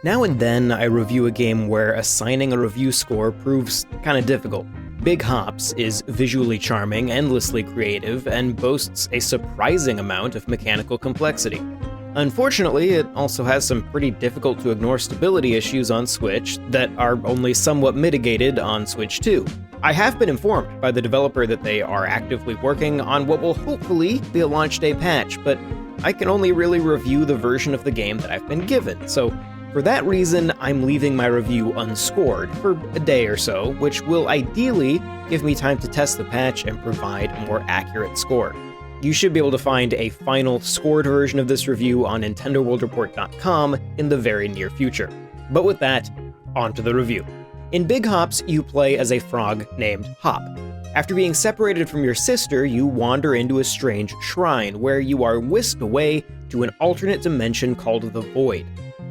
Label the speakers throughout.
Speaker 1: Now and then, I review a game where assigning a review score proves kinda difficult. Big Hops is visually charming, endlessly creative, and boasts a surprising amount of mechanical complexity. Unfortunately, it also has some pretty difficult to ignore stability issues on Switch that are only somewhat mitigated on Switch 2. I have been informed by the developer that they are actively working on what will hopefully be a launch day patch, but I can only really review the version of the game that I've been given, so for that reason, I'm leaving my review unscored for a day or so, which will ideally give me time to test the patch and provide a more accurate score. You should be able to find a final scored version of this review on NintendoWorldReport.com in the very near future. But with that, on to the review. In Big Hops, you play as a frog named Hop. After being separated from your sister, you wander into a strange shrine where you are whisked away to an alternate dimension called the Void.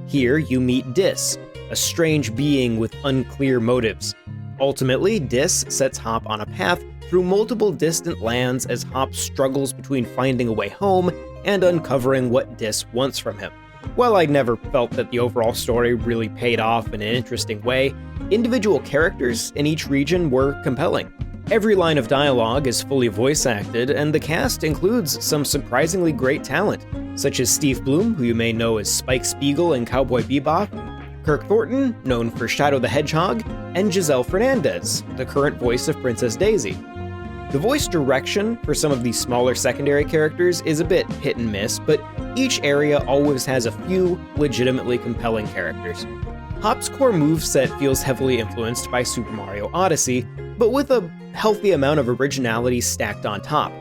Speaker 1: Here, you meet Dis, a strange being with unclear motives. Ultimately, Dis sets Hop on a path through multiple distant lands as Hop struggles between finding a way home and uncovering what Dis wants from him. While I never felt that the overall story really paid off in an interesting way, individual characters in each region were compelling. Every line of dialogue is fully voice-acted, and the cast includes some surprisingly great talent, such as Steve Bloom, who you may know as Spike Spiegel in Cowboy Bebop, Kirk Thornton, known for Shadow the Hedgehog, and Giselle Fernandez, the current voice of Princess Daisy. The voice direction for some of these smaller secondary characters is a bit hit and miss, but each area always has a few legitimately compelling characters. Hop's core moveset feels heavily influenced by Super Mario Odyssey, but with a healthy amount of originality stacked on top.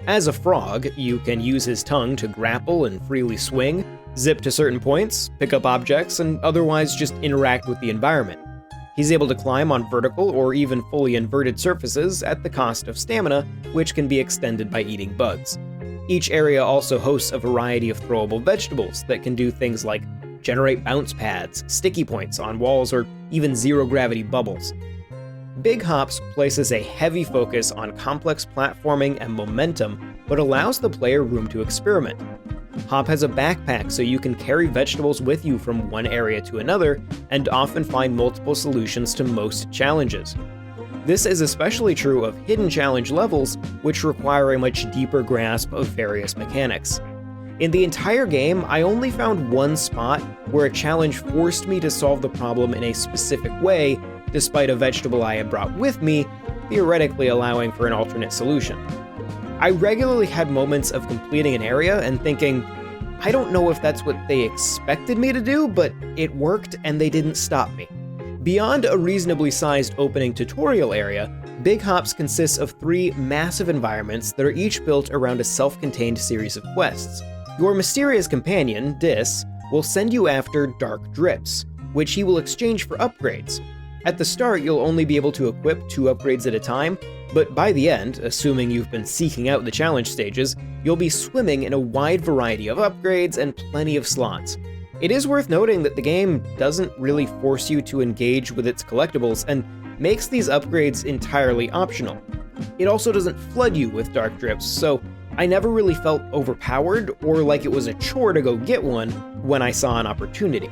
Speaker 1: As a frog, you can use his tongue to grapple and freely swing, zip to certain points, pick up objects, and otherwise just interact with the environment. He's able to climb on vertical or even fully inverted surfaces at the cost of stamina, which can be extended by eating bugs. Each area also hosts a variety of throwable vegetables that can do things like generate bounce pads, sticky points on walls, or even zero-gravity bubbles. Big Hops places a heavy focus on complex platforming and momentum, but allows the player room to experiment. Hop has a backpack so you can carry vegetables with you from one area to another, and often find multiple solutions to most challenges. This is especially true of hidden challenge levels, which require a much deeper grasp of various mechanics. In the entire game, I only found one spot where a challenge forced me to solve the problem in a specific way, despite a vegetable I had brought with me, theoretically allowing for an alternate solution. I regularly had moments of completing an area and thinking, I don't know if that's what they expected me to do, but it worked and they didn't stop me. Beyond a reasonably sized opening tutorial area, Big Hops consists of 3 massive environments that are each built around a self-contained series of quests. Your mysterious companion, Dis, will send you after Dark Drips, which he will exchange for upgrades. At the start, you'll only be able to equip 2 upgrades at a time, but by the end, assuming you've been seeking out the challenge stages, you'll be swimming in a wide variety of upgrades and plenty of slots. It is worth noting that the game doesn't really force you to engage with its collectibles and makes these upgrades entirely optional. It also doesn't flood you with Dark Drips, so I never really felt overpowered or like it was a chore to go get one when I saw an opportunity.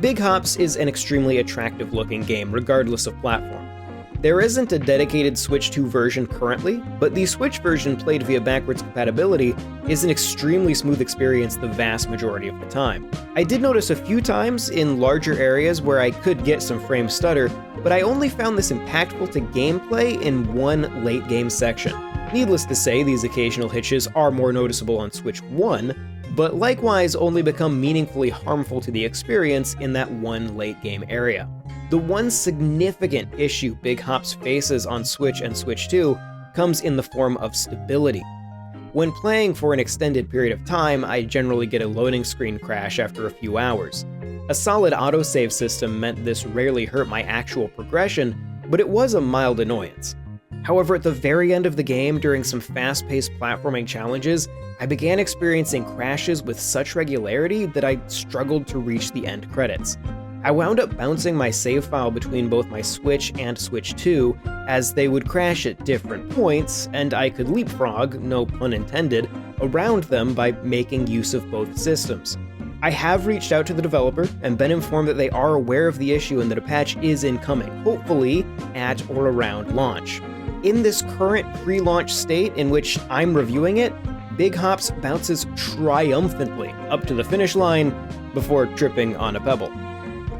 Speaker 1: Big Hops is an extremely attractive looking game regardless of platform. There isn't a dedicated Switch 2 version currently, but the Switch version played via backwards compatibility is an extremely smooth experience the vast majority of the time. I did notice a few times in larger areas where I could get some frame stutter, but I only found this impactful to gameplay in one late game section. Needless to say, these occasional hitches are more noticeable on Switch 1, but likewise only become meaningfully harmful to the experience in that one late game area. The one significant issue Big Hops faces on Switch and Switch 2 comes in the form of stability. When playing for an extended period of time, I generally get a loading screen crash after a few hours. A solid autosave system meant this rarely hurt my actual progression, but it was a mild annoyance. However, at the very end of the game, during some fast-paced platforming challenges, I began experiencing crashes with such regularity that I struggled to reach the end credits. I wound up bouncing my save file between both my Switch and Switch 2, as they would crash at different points, and I could leapfrog, no pun intended, around them by making use of both systems. I have reached out to the developer and been informed that they are aware of the issue and that a patch is incoming, hopefully at or around launch. In this current pre-launch state in which I'm reviewing it, Big Hops bounces triumphantly up to the finish line before tripping on a pebble.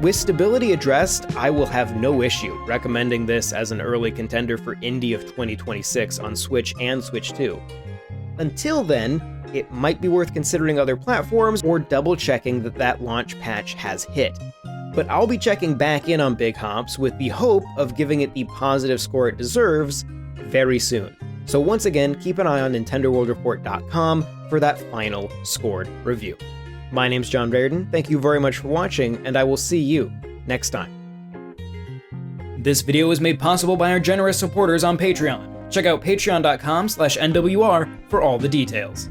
Speaker 1: With stability addressed, I will have no issue recommending this as an early contender for Indie of 2026 on Switch and Switch 2. Until then, it might be worth considering other platforms or double-checking that that launch patch has hit. But I'll be checking back in on Big Hops with the hope of giving it the positive score it deserves very soon. So once again, keep an eye on NintendoWorldReport.com for that final scored review. My name's John Reardon, thank you very much for watching, and I will see you next time. This video was made possible by our generous supporters on Patreon. Check out patreon.com/NWR for all the details.